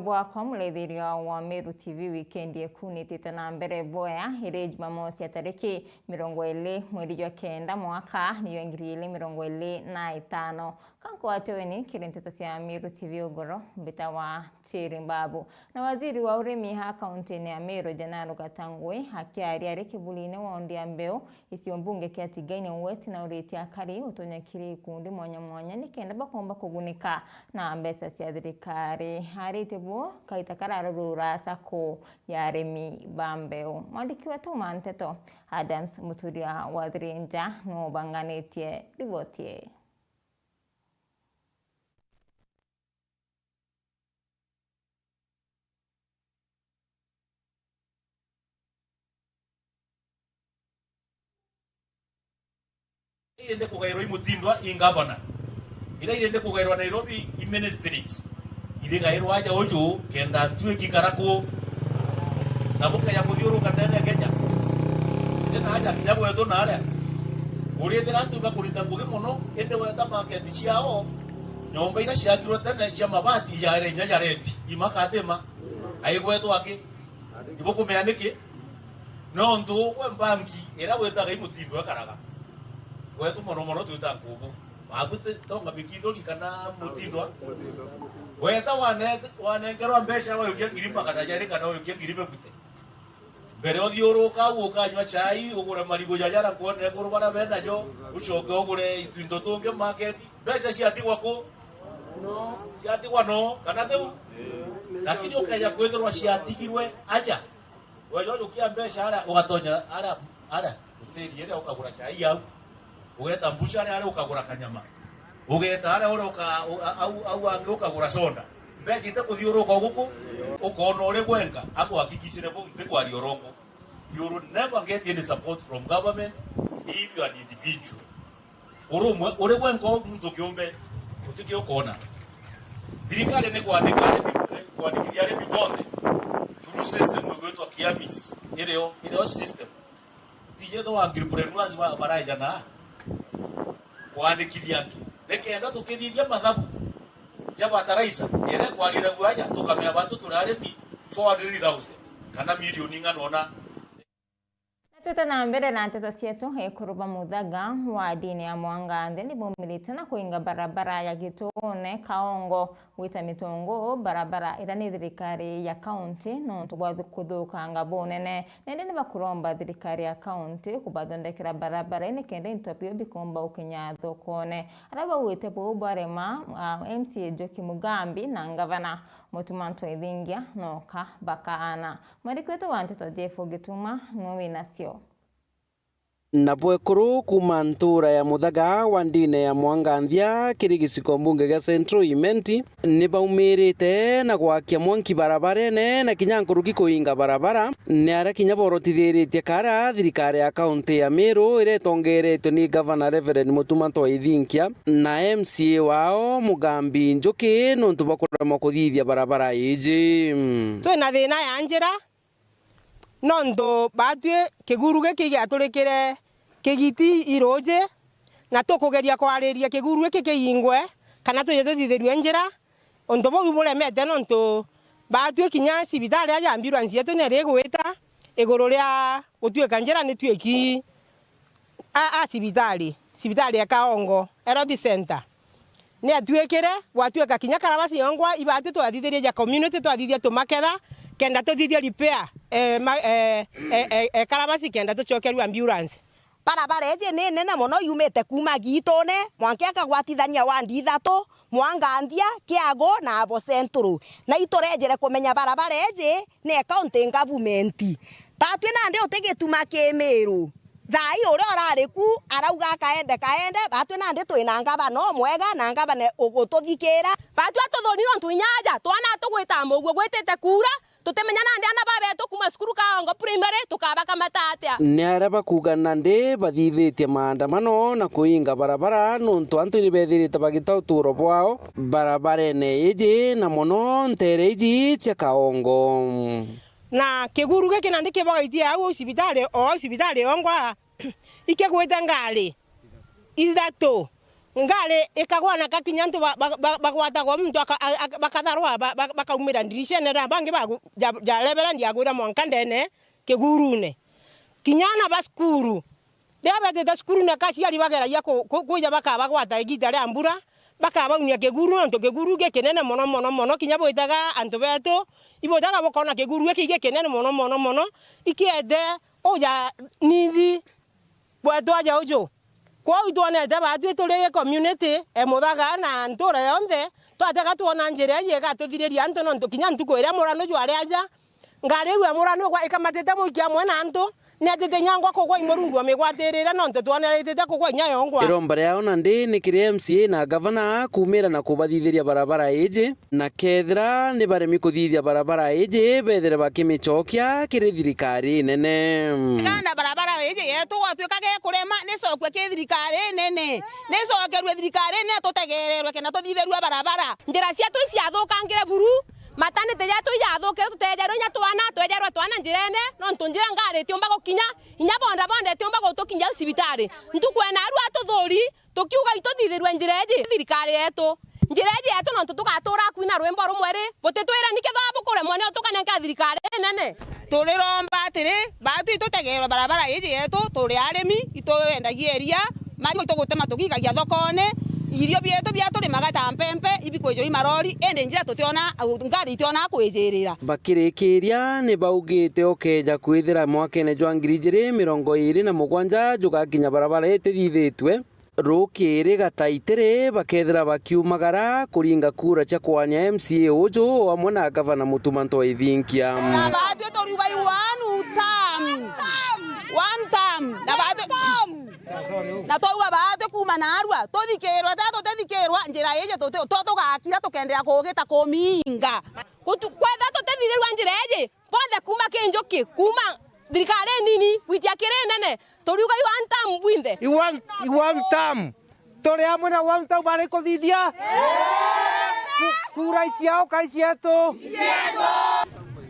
bwako mulethirio wa Meru TV weekend ekunitite na mbere boya ire Jumamosi ya tariki 20 mweri wa kenda mwaka niyo 2025 kanko atweni kirintete cia Meru TV ugoro mbita wa Chirimbabu na waziri wa urimi ha kaunti ya Meru Janaro Gatangui hakiari ari kibuline wondi ambeo isio mbunge kia Tigaine West na uritia kari utonyakiri kundi mwanya nikenda bakomba kugunika na mbesa cia thirikari haritebo kaita kararura sako ya arimi bambeo mwandiki wetu Manteto Adams Muturia wa Thirinja no banganetie rivotie. Irende kugairwa imutindwa in governor ira irende kugairwa Nairobi in ministries ire gairwa aja ojo kenda tuwe kikarako na boka ya mudhiuru katene Kenya tena aja kinyabo yeto na ale uri ndera tuba kurita nguge muno ende weta market ciao nyomba ira ciakirwo tene cia mabati yare nya rendi imakatema aigweto ake iboko meanike no ndu we banki era weta ga imutindwa karaga wetu mono tuita kubu agute tonga bikidoli kana mutindwa weta wane ngero mbesha wa yukia ngiripa kana jari kana yukia ngiripe kute mbere othioro ka uka nywa chai ugura marigo jajara kuone guru bana benda jo ucoke ugure itwindo tunge market mbesha ciatigwa ku no ciatigwa no kana teu lakini ukaya kwethirwa ciatigirwe aja wejo yukia mbesha ara ugatonya ara uteri ere ukagura chai yau ugeta mbuchari ale ukagura kanyama ugeta ale ore au ange ukagura soda mbesi ite kuthiuruka guku ukona ore gwenka akuhakikishire bo ndikwari orongo. You will never get any support from government if you are an individual. Urumwe ore gwenka mtu kiumbe utikio kona dirikale ne kuandikithia ale mibonde through system wetu kiamis ile system tijedo wa entrepreneurs baraja na kuandikithia tu nekenda tukithithia mathabu jabata raisa jere kwalira gwaja tukamea bantu turaremi 400,000 kana milioni ng'anona Teta na mbere na teta sietu hekuruba muthaga wa dini ya Mwangande ni bomilite na kuinga barabara ya Gitone Kaongo wita mitongo barabara irani thirikari ya county no tugwathu kuthukanga bonene nende ni bakuromba thirikari ya county kubathondekera barabara ine kende intopio bikomba ukinya thokone araba wite bo barema MCA Joki Mugambi na ngavana Mutumanto Ithingia noka bakaana marikweto wanteto Jeffo Gituma nowe nasio Nabwekuru kuma ntura ya muthaga wa ndine ya Mwanganthia kirigisiko mbunge ga Central Imenti ni baumirite na gwakia mwanki barabarene na kinya nkuruki kuinga barabara ni ara kinya borotithiritie kara thirikari ya kaunti ya Meru iretongeretwe ni Governor Reverend Mutumanto Ithingia na MCA wao Mugambi Njuki nontu bakurema kuthithia barabara iji twina thina ya njira nondo batwe kiguruge kigaturikire kigiti iroje na tukugeria kwariria kiguruge kikiyingwe kana tuyethithirwe njira onto bo muremete nonto batwe kinya sibitari ya ambulance yetu ne regweta iguru ria gutweka njira ni tweki sibitari ya Kaongo Health Center ne atwekere watweka kinya karabasi yongwa ibatu twathithiria ya community twathithia tumaketha kenda tuthithia repair karabasi kenda tucokerwa ambulance barabara ije ni nene muno yumite kuma Gitone mwanke akagwatithania wandi ithatu Mwanganthia Kiago na Abo Central na iturejere kumenya barabara ije ni county government batwe nande utigituma Kimeru thai uri orariku arauga kaende batwe nande twina ngabano mwega na ngabane ugututhikira batwe tuthoniro ntwinyaja twana tugwita muguo gwitite kura tutemenya nande ana babetu kuma skuru Kaongo primary tukabaka matatia ni araba kuga nande bathithitie maandamano na kuinga barabara nontu antu ni bethirite bagita uturo bwao barabarene iji na mono ntere iji cia Kaongo na kiguruge kinandi kibogaitie au sibitari ongwa ikegwita ngari ithatu ngale ikagwana kakinya ntu bagwata kwa mtu bakatharwa bakaumira ndirisha na bangi ja lebera ndiagwira mwanka ndene kegurune kinyana baskuru ndabete daskuru na kaci ali bagera yako kuja bakabagwata igita ria mbura bakabaunia keguru nto keguru gekenene mono kinya boitaga antu beto ibotaga bokona keguru gekenene mono ikiende oja nithi bweto aja ojo kwa utwanete batu tuli community emuthaga na ntura yonthe twatega tuona njira yega tuthiriria antu nontu kinya ntuko iria murano jware aja ngari we murano kwa ikamatete muikia mwana antu netete nyangwa kugwa imurungu amigwatirira nontu twaneretete kugwa nyayongwa iromba riao na ndi ni kiri MCA na gavana kumira na kubathithiria barabara iji na kethira ni baremi kuthithia barabara iji bethere bakimichokia kiri thirikari nene kana barabara iji yetu gwatuikage kurema ni cokwe ki thirikari nene ni cokerwe thirikari ne tutegererwe kena tuthitherwe barabara njira cia tu ciathukangire buru matanite ya tu yathuke tutejerwe nya twana njirene no ntunjira ngari tiumba gukinya inya bonda tiumba gutukinya cibitari ntukwena aru atuthuri tukiuga ituthithirwe njireji thirikari yetu njireji yetu no tugatura kwina rwimbo rumweri butitwira niketha bukure mwene tukanenga thirikari nene turiromba atiri batu itutegerwe barabara iji yetu turi arimi ituendagia eria mari itugutema tugigagia thokone irio bietu biaturimaga ta mpempe ibikwijuri marori ende njira tutiona ngari itiona kwijirira bakirikiria ni baugite okeja kwithira mwakene jwa 2027 jugakinya barabara itithithitwe rukiri gataitire bakethira bakiumagara kuringa kura cha kwania MCA ujo amwe na gavana Mutumanto ithinkia na batu toriwa one time na batu na toiwa batu kuma na arua tuthikirwa tuthikirwa njira ije tugakira tukendera kugita kuminga kwetha tutithirwa njira ije bonthe kuma kinjuki kuma thirikari nini witia kiri nene turiuga one time bwinthe one time turi amwe na one time bari kuthithia kura ciao kai cietu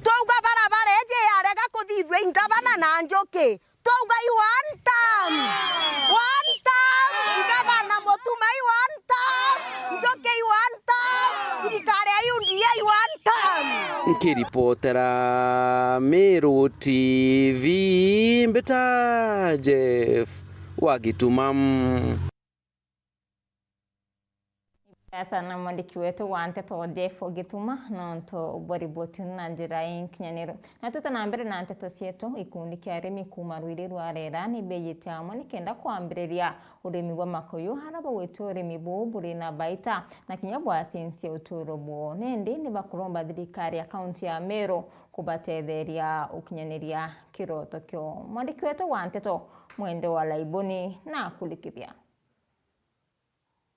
twauga barabara ije yarega kuthithwe ingavana na njuki twauga one time ngavana Mutumai one time njuki one time thirikari ayundia one time nkiripotera Meru TV mbeta Jeff Wagitumam. Sasa na mwandiki wetu wa Nteto Jeff Gituma nonto uboriboti na njira y'inkinyaniro na tutanambere na Nteto cietu ikundi kia arimi kuma rwiri rwa rera ni beyite amwe nikenda kwambiriria urimi wa makoyo haraba wetu urimi buri na baita na kinyabwa sensi uturo bo nende ni bakuromba thirikari ya kaunti ya Meru kubatetheria ukinyaniria kiroto kyo mwandiki wetu wa Nteto mwende wa laiboni na kulikiria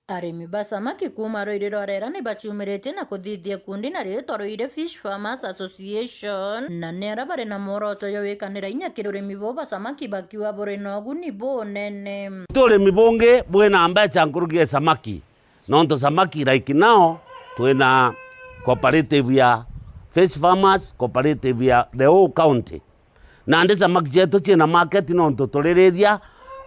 arimi basamaki kuma rwiri rorera ni bachumirite na kuthithia kundi na ritoroire Fish Farmers Association na nera bare na moroto yo wikanira inya kirurimi bo basamaki bakiwa bore nogu ni bo nene turimi bungi bwina mbeca nkurugie samaki nonto samaki like now twina cooperative ya Fish Farmers cooperative ya the whole county na ndi samaki chetu china market nonto turirithia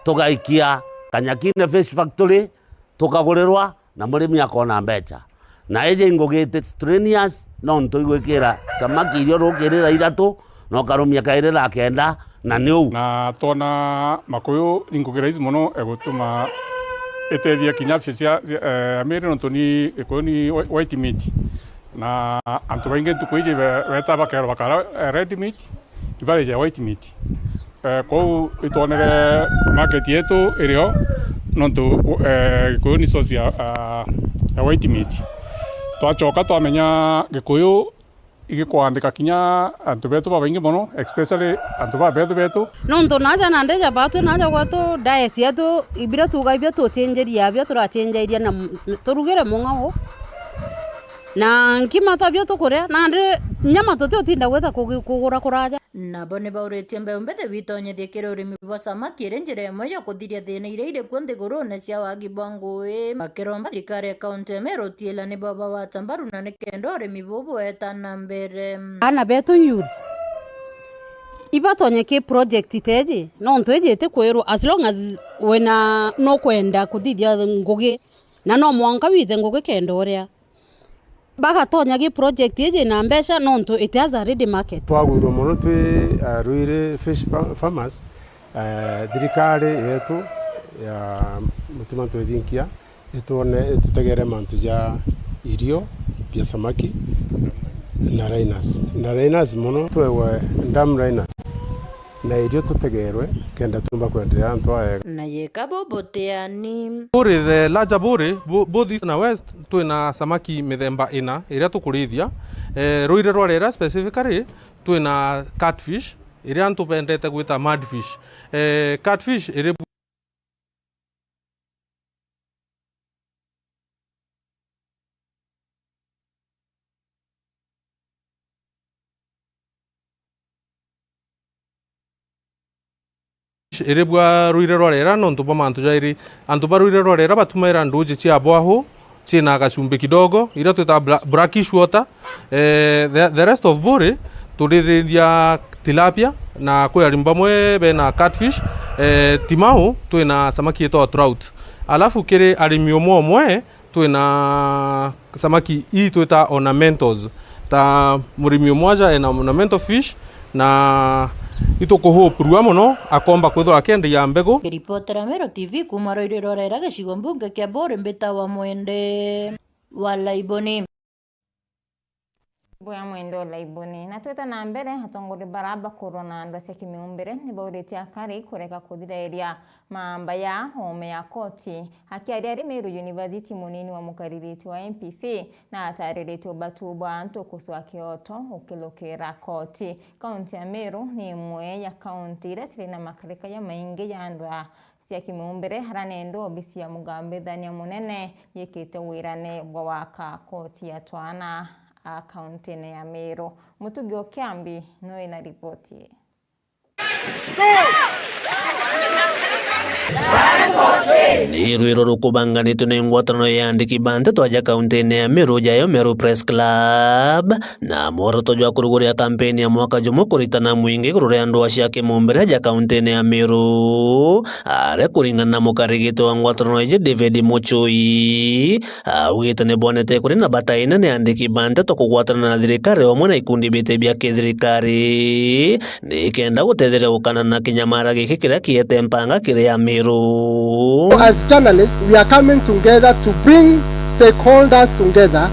tugaikia Kanyakine Fish Factory tukagurirwa na murimi akona mbeca na ije ngugite strenuous no ntuigwikira samaki irio rukirira ithatu no karumia kairira kenda na niu na tona makoyo ingukira izi muno egutuma etethia kinyapshe cia Meru no toni ekoni white meat na antu bainge tukuije beta bakero bakara red meat ibale ya white meat ko itonere market yetu irio nontu gikuyu ni source ya white meat twachoka twamenya gikuyu igikwandika kinya antu betu babaingi muno especially antu betu nontu naja na ndeja batu naja gwatu diet yetu ibira tugaibia tuchenjeria bia turachenjeria na turugire mung'ao na nkima tabio tukuria na ndi nyama tutinda gweta kugura kuraja nabo ni bauritie mbeu mbethe witonyethie kiri urimi bwa samaki iri njira imwe ya kuthiria thina iria iri kuo nthigurune cia wagi bwa ngui makiromba thirikari ya kaunti ya Meru tiela ni baba wa tambaru na nikenda urimi bubu wetana mbere ana betu youth ibatonye ki project iteji no ntwejete kwirwo as long as wena no kwenda kuthithia ngugi na no mwanka withe ngugi kenda uria bagatonya gi project ije na mbeca nonto it has a ready market. Twagwirwo muno twi Ruire Fish Farmers thirikari yetu ya mutuma twithinkia itutegere mantu ja irio bia samaki na Rhinos muno twewe dam Rhinos na irio tutegerwe kenda tumba kwendelea ntwae na yeka boboteani Buri the larger buri both east na west twina samaki mithemba ina iria tukurithia Ruire rwarera specifically twina catfish iria ntupendete gwita mudfish catfish iri iribwa Ruire rwarera no ntupa mantu jairi antupa Ruire rwarera batumaira nduji cia bwahu china kachumbi kidogo ira tuta brackish water the rest of buri turithia tilapia na kwa rimba mwe bena catfish timau twina samaki eto trout alafu kiri arimi omwe twina samaki hii twita ornamentals ta murimi mmoja ena ornamental fish na itukuhupurua muno akomba kwithwa akende ya mbegu. Ripotera Mero TV kuma Ruire rwarera gicigo mbunge kia Buri mbita wa Mwende wa Laiboni. Boya Mwende wa Laiboni na tweta na mbere hatongori baraba korona ndo cia kimiumbire ni bauritia akari kureka kuthiraeria mamba ya home ya koti hakiaria ari Meru University munini wa mukaririti wa MPC na ataririti ubatuba antu kuswa kioto ukilukira koti. Kaunti ya Meru ni imwe ya kaunti ira siri na makarika ya maingi ya andwa cia kimiumbire haranendo obisi ya mugambe thania munene yikite wirane bwa waka koti ya Twana kaunti ya Meru. Mutugi Okiambi no ina ripoti. Ni Ruiro rukubanganitwe na ngwataniro ya andiki bante twaja kaunti ya Meru jayo Meru Press Club na mworoto jwa kuruguria kampeni ya mwaka jumo kuritana mwingi kurure andu acia kimumbire ja kaunti ya Meru are kuringana na mukarigito wa ngwataniro ya David Muchui awite ne bonete kuri na bataina ne andiki bante to kugwatana na thirikari omwe na ikundi bite bya kithirikari ni kenda gutethera ukana na kinyamara giki kiria kiete mpanga kiria Meru. As journalists, we are coming together to bring stakeholders together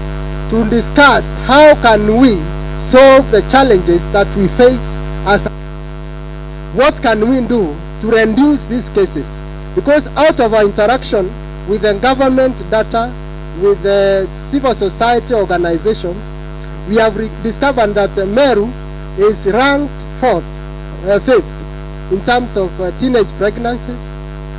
to discuss how can we solve the challenges that we face as what can we do to reduce these cases, because out of our interaction with the government data, with the civil society organizations, we have discovered that Meru is ranked fifth in terms of teenage pregnancies,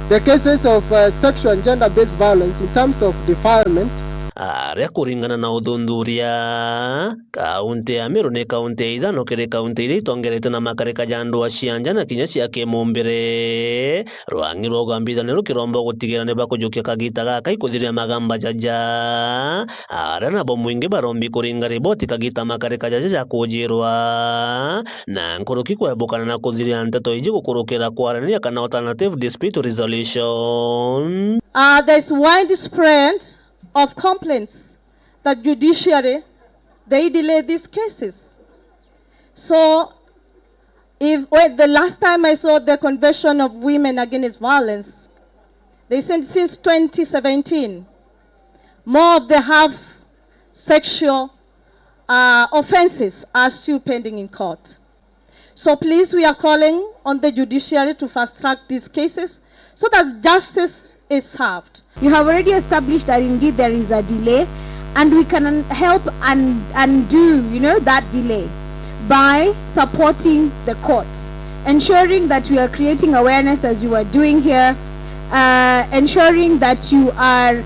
the cases of sexual and gender-based violence in terms of defilement. Aria kuringana na uthundhuria kaunti ya Meru ni kaunti ya ithano kiri kaunti iria itongerete na makarika ja andu acianja na kinya cia kimumbire rwangi rwa ugambithania rukiromba gutigira ni bakujukia kagita gaka ikuthiria magamba jaja aria nabo mwingi barombi kuringa riboti kagita makarika jaja ja kujirwa na nkuruki kwebukana na kuthiria nteto iji gukurukira kwarania kana alternative dispute resolution. There's widespread of complaints that judiciary, they delay these cases. So when the last time I saw the Convention of Women Against Violence, they said since 2017, more of the sexual offenses are still pending in court. So please, we are calling on the judiciary to fast track these cases so that justice is served. You have already established that indeed there is a delay, and we can help and undo, that delay by supporting the courts, ensuring that we are creating awareness as you are doing here, ensuring that you are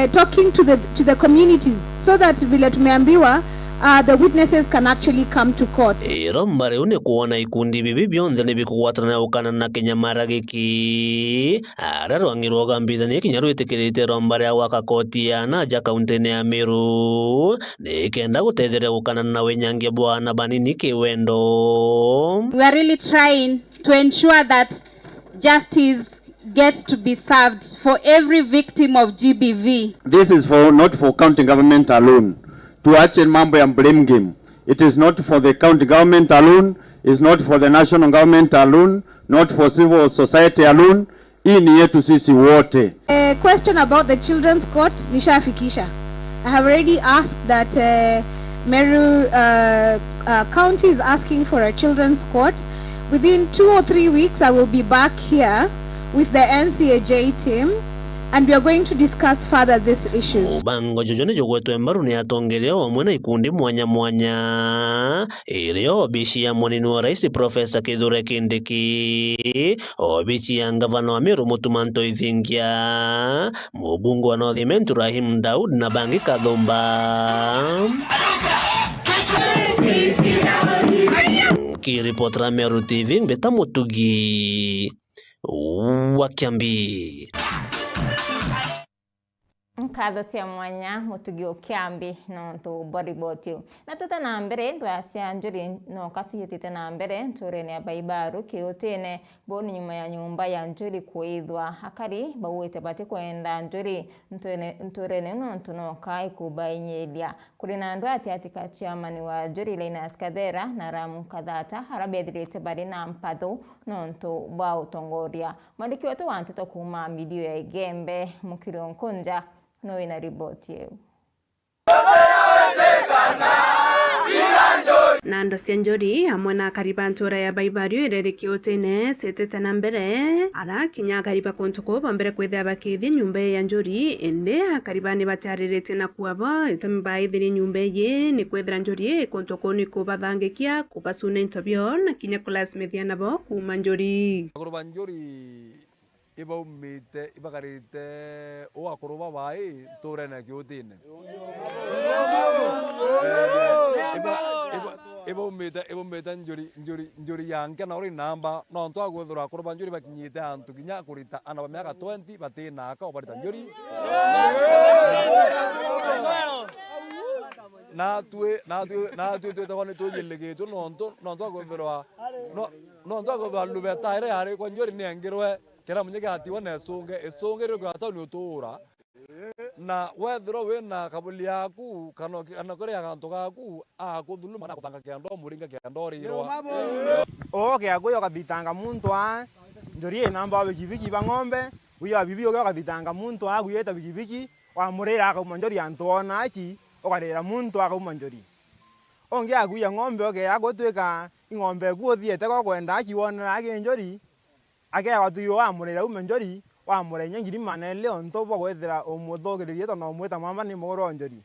talking to the communities so that vile tumeambiwa the witnesses can actually come to court. Irombare une kuona ikundi bibi bionze ne bikugwatana ukana na kinyamara giki ararwangirwa gambithania kinyaru itikirite rombare awaka koti ya naja kaunti ya Meru ne kenda gutethera ukana na wenyangia bwana banini kiwendo. We are really trying to ensure that justice gets to be served for every victim of GBV. This is not for county government alone. Tuache mambo ya blame game. It is not for the county government alone, it's not for the national government alone, not for civil society alone. Hii ni yetu sisi wote. A question about the children's court, nishafikisha. I have already asked that Meru County is asking for a children's court. Within 2 or 3 weeks, I will be back here with the NCAJ team, and we are going to discuss further these issues. Bango jojone jogwetu embaru ni atongelea wamwe na ikundi mwanya mwanya ilio obishi ya mwanini wa Rais Profesa Kithure Kindiki, obishi ya gavana wa Meru Mutumanto Ithingia, mubungu wa North Imenti Rahim Daud na Bangi Kathumba. Kiripotera Meru TV Mbeta Mutugi wa Kiambi. Nkatho cia mwanya Mutugi o Kiambi no to body botio na tuta na mbere ndwacia njuri no katihitite na mbere nturene ya baibaru kiotene boni nyuma ya nyumba ya njuri kuithwa akari bawete bati kwenda njuri nturene no ntunoka ikubainyelia kulina ndo atika chairman wa njuri Linus Kadhera na Ramu Kadhata harabethirite bari na mpatho no ntu ba utongoria mandiki wetu wantito kuma video ya Igembe Mukiro Nkonja no ina ripoti yeu. Nando Senjori hamwe na karibantura ya baibario irerekio tene setete na mbere ara kinya kariba kontuko bambere kwethia bakithi nyumba ya njuri ende akaribani bacharirete na kuabo itomi baithiri nyumba ye ni kwethira njuri kontuko ni kubathangikia kubasuna interview na kinya classmate nabo kuma njuri akuruba njuri ibaumite ibakarite o akuruba bai turene kiutine ibaumite njuri yanke na uri namba no ntwa gwethura akuruba njuri bakinyite antu kinya kurita ana bamiaka 20 batina aka obarita njuri na tue tukone tujelegetu no ntwa gwethura no ntwa gwethura lubeta ire hari kwa njuri ni angirwe kera munyeke atiwa na esonge ryo gata ni utura na wethiro we na kabuli yaku kana kore akantu gaku akuthuluma na kuthanga kendo muringa kendo rirwa ke agoyo kathitanga muntu a njori namba bigibigi ba ng'ombe uya bibi oga kathitanga muntu a guyeta bigibigi wa murira akauma njori antona aki okarira muntu akauma njori onge aguya ng'ombe oge agotweka ing'ombe guothiete ko kwenda aki wonera age njori age watuyo wa murira uma njori wa murenya ngiri manele onto bo gwethira omuthogererie to no mweta mama ni mugoro njori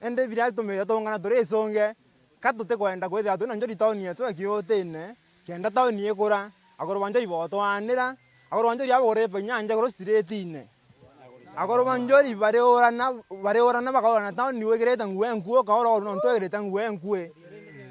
ende bira tume tongana tore songe katute kwenda gwethira tuna njori town yetu akiotene kenda town yekura agoro njori botwanira agoro njori abore penyanja goro streetine agoro njori bareora na bakora town ni wegereta ngwenkuo kaoro no ntogereta ngwenkue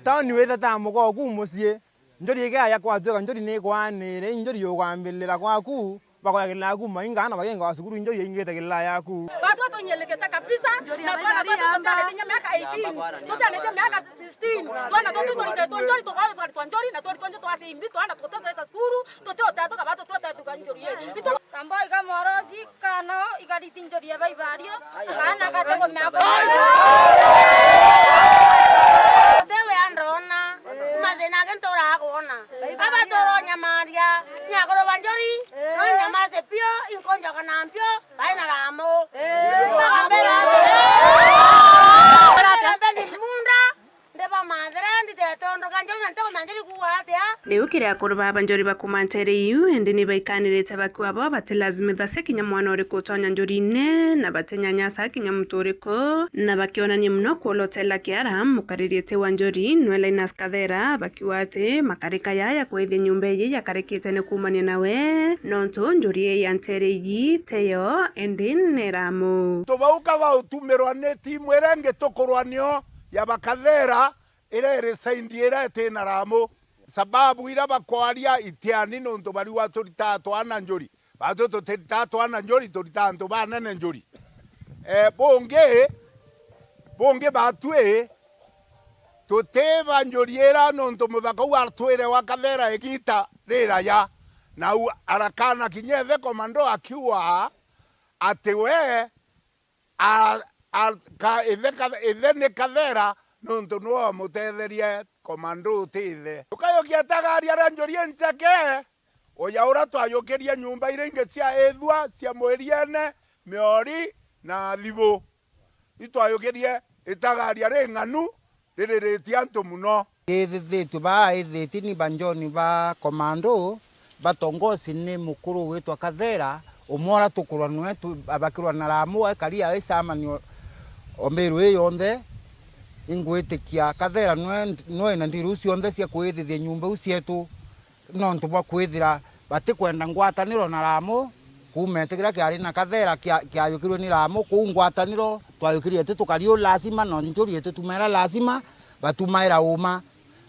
town wethata mugo kumusie njori ega yakwatwe njori ne kwanire njori yogwambilira kwaku bakwagila ku mainga na bagenga wasukuru njori ingete gila yaku watoto nyeleketa kabisa na bwana watoto tale miaka 18 totale miaka 16 bwana watoto njori to wale kwa njori na to konje to ase imbi to ana toto ta skuru to tato kabato to tatu kwa njori bito tamboi kama rozi kana igadi tinjori ya baibario kana kata kwa mabo dewe andona madena gentora agona abatoro nyamaria nyagoro banjori no nyamase pio inkonja kana mpio baina ramo bagambera munda ndeba madre ndite tondo kanjori ntego manjori kuwatea leo kire akuruba banjori bakumantere yu ende ni baikanirete bakwabo batelazimitha sekinya mwana uri kutonya njorine na batenyanya sakinya mutoreko na bakionania mno kuolotela kiara mukaririte wanjori nwela Linus Kadhera bakiwate makarika yaya kwethia nyumba ye yakarekete ne kumania nawe nonto njori ya ntere yi teyo ende neramo tubauka ba utumerwa ne timu erenge tokorwanio ya Bakadhera ire saindiera tena ramo sababu ira bakwaria itiani nonto bari watu ritatu ana njori batoto ritatu ana njori toritanto bana ne njori bonge batwe toteba njoriera nonto mubaka wartwere wa Kadhera egita rera ya na arakana kinyethe komando akiwa ati we ithe ni kathera nuntu no mutetherie komando tithe tukayokia tagari aria njorie njake oya ura twayukirie nyumba iria ingi cia ithwa cia mweriene miori na thibu itwayukirie itagari aria ng'anu ririritie antu muno ithitu ba ithiti ni banjoni ba komando batongozi ni mukuru witwa Kathera umora tukuranwe abakirwa na Ramu karia isamani omeru yonthe ingwitikia Kathera no na ndiru cionthe cia kwithithia nyumba ucietu no ntubwa kwithira batikwenda ngwataniro na Ramu kumetegira kiari na Kathera kiayukirwe ni Ramu ku ngwataniro twayukirie ati tukario lazima no njuri ati tumera lazima batumaira uma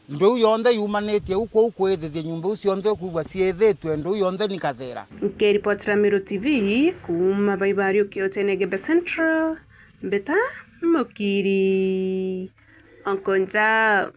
ndu yonthe yumanetie uko kwithithia nyumba ucionthe kuwa ciethitwe ndu yonthe ni Kathera. Nkiripotera Meru TV kuma Baibario Kiotene Gembe Central Mbeta Mukiri Onkonja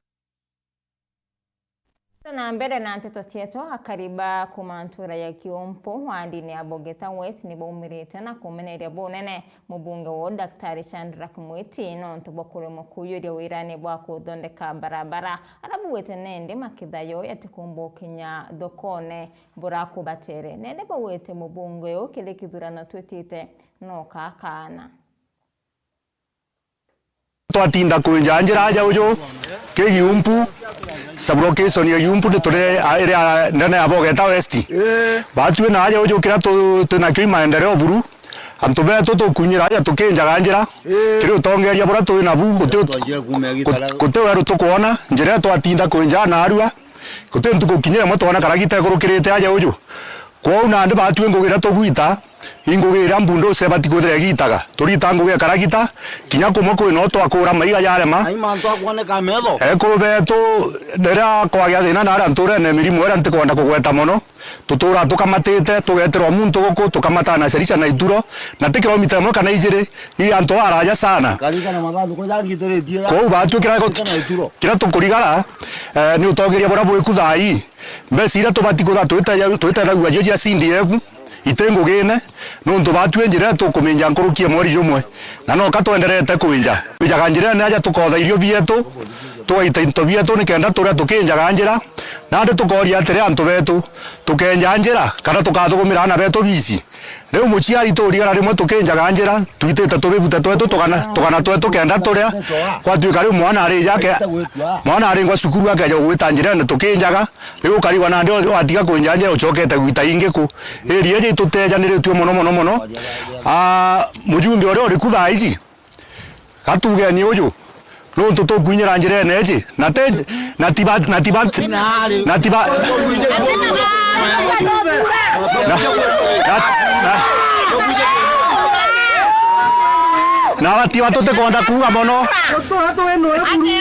na mbere na nteto cietu akariba kumantura ya Kiumpu wandini ya Bogeta West ni baumirite na kumeneria bunene mubunge wo Daktari Chandra Kimwiti no ntubokure mukuyuria wirani bwa kuthondeka barabara arabuwete nende makithayo yatikumbukinya thokone buraku batere nende bawete mubunge yo kile kithurano twitite no kakana twatinda kwenja njira aja ujo ke Kiumpu sublocation ya Kiumpu ni tore area ndana ya Bogeta West batwe na aja ujo kira tuna kĩ maendeleo buru antu beto tukunyira aja tukinjaga njira kiri tongeria bura tu na bu kutu weru tukuona njira twatinda kwenja na arua kutu ntukukinyira mo twana karagita kurukirite aja ujo kwa una ndi batwe ngugira tugwita ingugira mbundo se batikuthire gitaga turita ngugira karagita kinya kumwe kwi no twakura maiga yarema ai mantu akwoneka metho kubeto ndera kwagya thina na ara nture ne mirimu era ntikwenda kugweta muno tutura tukamatite tugeterwa muntu guku tukamatana cerisha na ituro na ti kilomita 1 kana 2 iri antu araja sana kariga na magathu ko yangitiritie ko batu kira tukurigara ni utogeria bora bwe kuthai mbesira tubatikutha twita ragwa joja CDF itengugine nuntu batwe njira tukumenja nkurukie mweri jumwe na no katwenderete kwinja bijaga njira ne aja tukotha irio bietu twaita into bietu ni kenda turia tukinjaga njira na ndi tukoria atire antu betu tukenja njira kana tukathugumira na betu bici riu muciari turigara rimwe tukinjaga njira twitite tubibuta twetu tukana twetu kenda turia kwatuika riu mwana ari yake mwana ari ngwa cukuru akaja gwita njira ne tukinjaga riu kariwa na ndio atiga kwinja njira uchokete gwita ingiku eri je tutejanire muno mujumbe ore uri kutha ici gatuge ni uyu no tukunyira njira neje na tiba na batiba tote kwenda kuga mono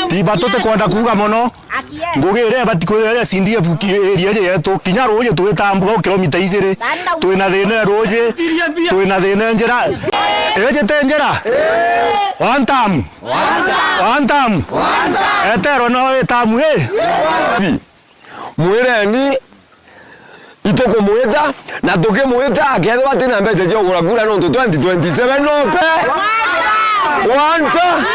tiba tote kwenda kuga mono ngugire batikuire sindie buki area yetu kinya roje tuwetambuga kilomita 2 twina thina roje twina thina njira eje tenjera one time etero no etamu mwireni itoko mweta na toke mweta akethwa tena mbeca cia kugura kura no 2027 no pe wanta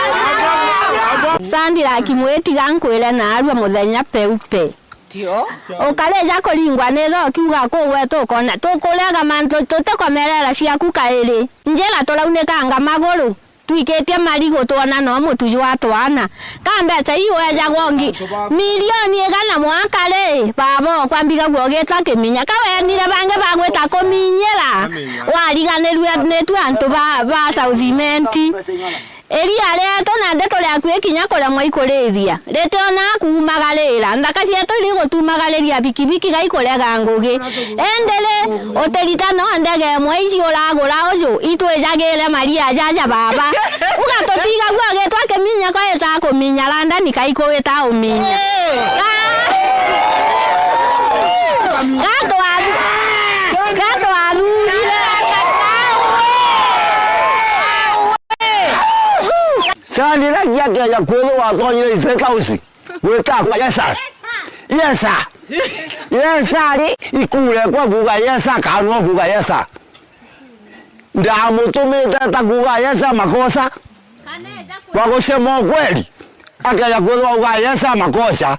Sandira Kimwiti gankwira na arua muthenya peupe tio ukaleja kuringwa ni tho kiuga kuwe tukona tukurega mantu tutikomerera ciaku kairi njira turaunikanga maguru twikitie marigo twana no mutuju wa twana kambeca iyo eja gongi milioni igana mwaka ri babo kwambiga gwogeta kiminya kawenire bange bagweta kuminyera wariganirwe netu antu ba South Cement eria leto na ndeto ya kwekinya kora mwaikureithia lete ona kumagalera ndaka cietu iri gutumagaleria bikibiki gaikorega ngugi endele oteritano ndege mwaici uragura uju itwejagire maria jaja baba ugatotiga gwage twakeminya kwa eta kuminya landani kaikoweta uminya gato alu Sandira yake ya kwelo wa tonyire iseka usi. Weta kwa yesa. Yesa ri ikule kwa guga yesa kanwa guga yesa. Ndamutumite ta guga yesa makosa. Kwa kusema ukweli. Akaja kuwa guga yesa makosa.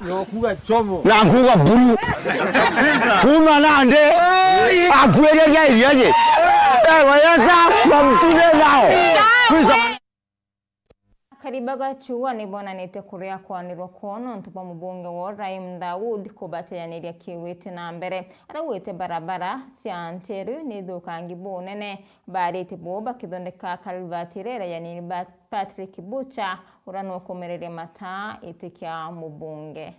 Na kuga buru. Kuma nande. Akweleja iliaje. Yesa wamtume nao. Karibaga chuwa ni bona nete kurea kwanirwa kono ntupa mubunge wa Raim Daud kubateyanirya kiwete na mbere arawete barabara cia Nteru ni thukangi bunene barite boba kithondeka kalvatirera yani Patrick Bucha urano komerere mata itikia mubunge.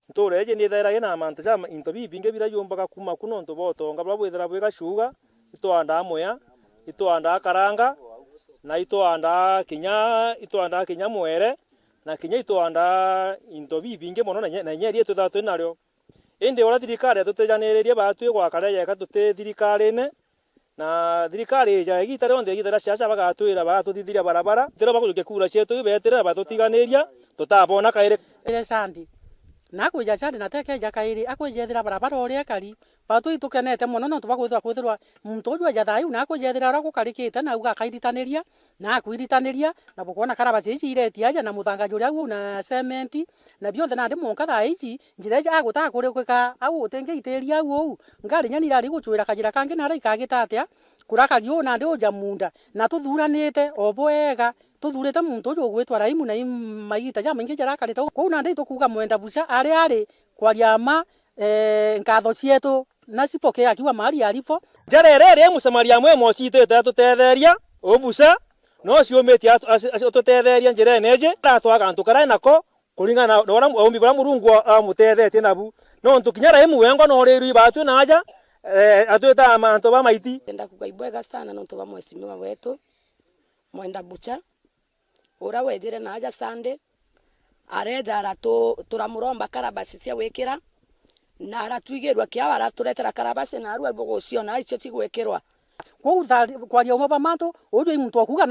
Ntureje ni thaira ina mantu ja into bibinge bira yombaga kuma kuno ntu botonga bwethera bwega shuga itwanda moya itwanda karanga na itwanda kinya mwere na kinya itwanda into bibinge mono na nyeri tutatu naryo indi ora thirikari tutejaniririe batu gwa kareya ka tute thirikari ne na thirikari ja igitare onde igitara ciaca bagatwira bagatuthithiria barabara tira bakujuke kura cietu betira batutiganiria tutabona kaire ile sandi nakuja chandi nateke jakairi akwejethira barabara oria kari batu itukenete muno no tubakwithirwa muntu ujwa jathayu nakujethira ora gukarikite na uga kaiditaniria na kuiditaniria na bukona karaba cici ireti aja na muthangaji uria gu na cement na bionthe na ndi monka thaici njire ja agutaka kurikuka au utenge iteria au ngari nyani rari guchwira kajira kangi na raika gitatia kurakari ona ndi uja munda na tuthuranite obwega tuthurite muntu uju gwitwa Raimu na magita ja maingi jarakarite ko na ndi tukuga mwenda buca ari kwaria ma nkatho cietu na cipoke akiwa mari arifo jarere musamaria mwe mocitete tutetheria obuca no ciumitie tutetheria njire neje ratwaga antu karai nako kuringana na ora ombi bara murungu amutethetie nabu no ntukinya Raimu wengo no riru batu naja atweta amanto ba maiti enda kugaibwega sana no tuba mwesimiwa wetu mwenda bucha ura wejere naja sande areja arato turamuromba karabasi cia wikira na aratwigirwa kia araturetera karabasi na aru bogocio na icio tigwikirwa kwaria umwe bamantu uju muntu akuga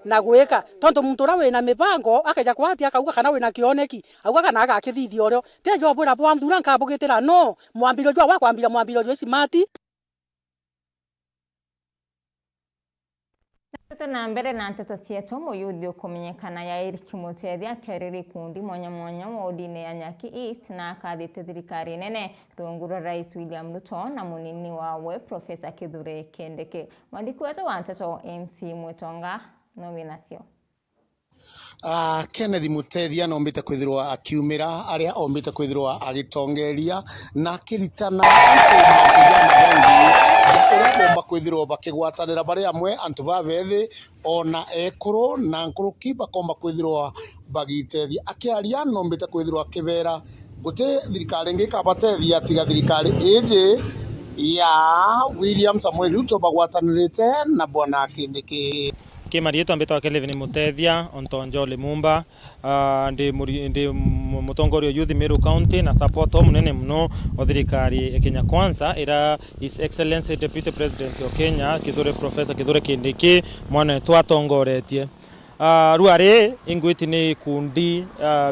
na gwika tonto muntu ra wina mibango akaja kwati akauga kana wina kioneki auga kana agakithithio orio tejo bwira bwanthura nkabugitira no mwambiro jwa wa kwambira mwambiro jwa simati na mbere na nteto cietu muyuthi ukumenyekana ya Eric Mutethi akĩarĩria ikundi mwanya mwanya wodi-inĩ ya Nyaki East na akathĩte thirikari nene rungu rwa Rais William Ruto na munini wawe Profesa Kithure Kindiki. Mwandiki wetu wa nteto MC Mwitonga no winacio. Kennedy Mutethi anombite kwithirwa akiumira aria ombite kwithirwa agitongeria na akiritana urabomba kwithirwa bakigwatanira bari amwe antu babethi ona ekuru na nkuruki bakomba kwithirwa bagitethia akiaria anombite kwithirwa kibera guti thirikari ngikabatethia tiga thirikari ije ya William Samuel Ruto bagwatanirite na bwana Kindiki. Kimarieto ambito Kevin Mutethia ontonjo Limumba ndi mutongorio youth Meru County na support munene muno othirikari Kenya Kwanza ira His Excellency Deputy President of Kenya Kithure Professor Kithure Kindiki mwana twatongoretie ruare ingwiti ni kundi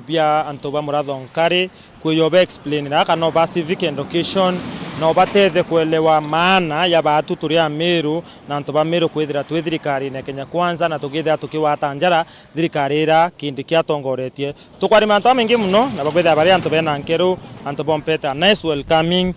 bia antoba murathonkari kuyoba explain na kana ba civic education no batethe kuelewa maana ya batu turia Meru na antoba Meru kwithira twithirikari na Kenya Kwanza na tugithira tukiwata njara thirikari ira Kindiki atongoretie tukwari mantu amingi muno na bakwithira bari antoba na nkeru antoba mpeta nice welcoming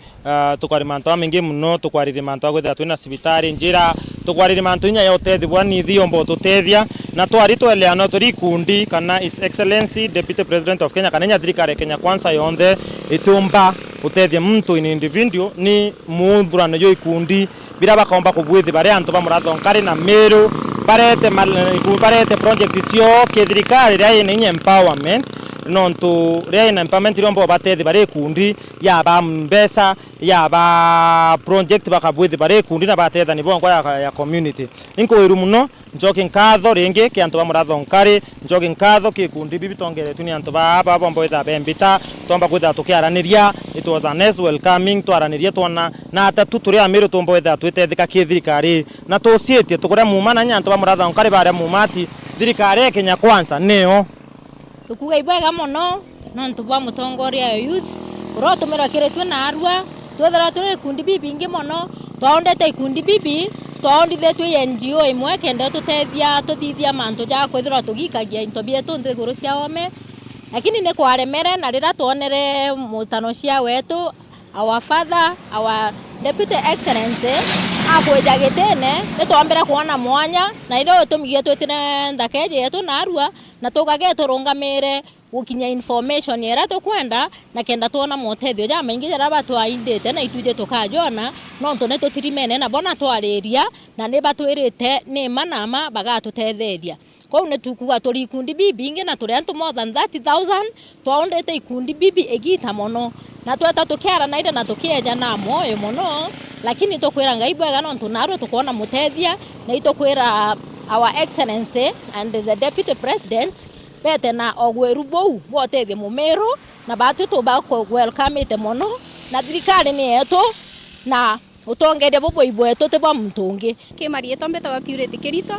tukwari mantu amingi muno tukwari mantu akwithira twina cibitari njira tukwari mantu nya yotethi bwani thiombo tutethia na twari tweleano turi kundi kana His Excellency Deputy President of Kenya kana nya thirikari Kenya Kwanza yonde itumba utethia mtu in individual ni muthurano yo ikundi bira bakomba kubwithi bari antu bamurathongari na Meru barete project cio kithirikari ria ni empowerment nontu ria ina empowerment rombo batethi bari kundi ya ba mbesa ya ba project bakabwithi bari kundi na batetha ni bongo ya community inko iru muno njoki nkatho ringi ki antu bamurathongari njoki nkatho ki kundi bibitongere tuni antu ba bombo itha bembita tomba kwitha tukiaraniria it was a nice welcoming twaraniria twana na atatu turia Meru tombo itha twitethika ki thirikari na tucietie tukuria mumana nya antu bamurathongari baria mumati thirikari ya Kenya Kwanza neo tukuga ibwega muno no ntubwa mutongoria youth ro tumira kiretwe na arua twethera turi kundi bibi ingi muno twaondete ikundi bibi twaondithetwe NGO imwe kende tutethia tuthithia mantu ja kwithira tugikagia into bietu nthiguru cia ome lakini ni kwaremere na rira tuonere mutano cia wetu our father our deputy excellency akweja gitene nitwambira kuona mwanya na iro tumigie twitire ndakeje yetu na arua na tugage turungamire gukinya information yera tukwenda na kenda tuona motethio ja maingi jara batu aindete na ituje tukajona no ntone tutirimene na bona twariria na ne batwirite ni manama bagatutetheria kwa une tukuga turi ikundi bibi ingi na turi antu more than 30,000 twaondete ikundi bibi egita mono na tweta tukiara na ida na tukieja na moyo mono lakini tukwira ngai bwega no tunaro tukona mutethia na itokwira our excellency and the deputy president bete na ogweru bou botethia mumero na batu to ba ko welcome ite mono na thirikari ni yetu na utongere bobo ibwetu te ba mtungi kimari etombeta wa purity kirito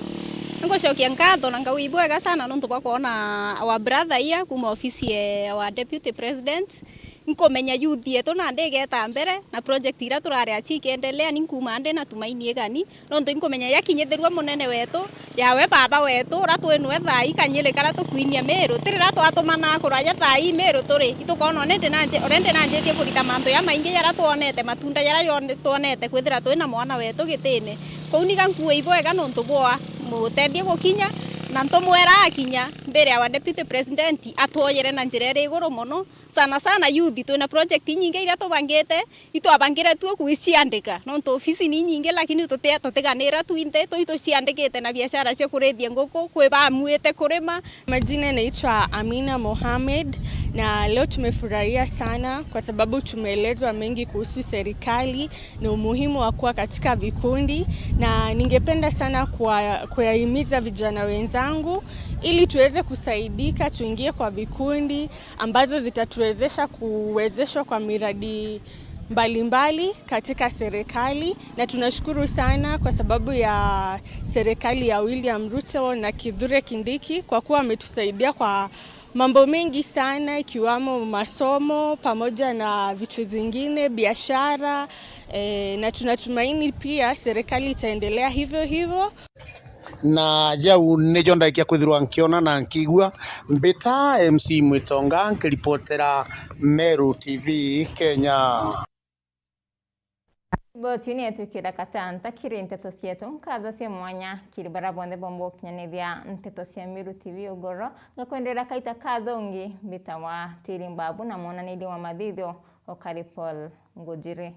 ngocokia ngatho na ngau ibwega sana no ntubwa kuona our brother here kuma ofisi ya our deputy president nkomenya youth yetu na ndegeta mbere na project ira turare achikendelea ni nkuma nde na tumaini gani no ndo nkomenya yakinyethirwa munene wetu yawe baba wetu ratwenwe thai kanyile kara tukwinia meru tirira twatumana kuraja thai meru turi itukona nende nanje orende nanje tie kurita manto ya maingi yara tuonete matunda yara yone tuonete kwithira twina mwana wetu gitine kouniga nkuwe ibwega no ntubwa mutethie gukinya na ntomwera akinya mbere ya deputy president atwoyere na njira ri iguru muno sana youth twina project nyingi ira tubangite itwabangire tu kuiciandika no nto ofisi ni nyingi lakini tutiganira twinte tuiciandikite na biashara cia kurithia nguku kwiba muite kurima. Majina naitwa Amina Mohamed na leo tumefurahia sana kwa sababu tumeelezwa mengi kuhusu serikali na umuhimu wa kuwa katika vikundi, na ningependa sana kuwahimiza vijana wenzangu ili tuweze kusaidika, tuingie kwa vikundi ambazo zitatuwezesha kuwezeshwa kwa miradi mbalimbali katika serikali, na tunashukuru sana kwa sababu ya serikali ya William Ruto na Kithure Kindiki kwa kuwa wametusaidia kwa mambo mengi sana ikiwamo masomo pamoja na vitu zingine, biashara, na tunatumaini pia serikali itaendelea hivyo hivyo. Na jau nijo ndaikia kwithirwa nkiona na nkigua mbita MC Mwitonga nkiripotera Meru TV Kenya. Botini yetu kira katanta kiri nteto sietu nkadha cia mwanya kiri barabonde bombo kinyanithia nteto cia Meru TV ugoro ngakwendera kaita kathongi bitawa tirimbabu na mona nidi wa mathithio okaripol ngujiri.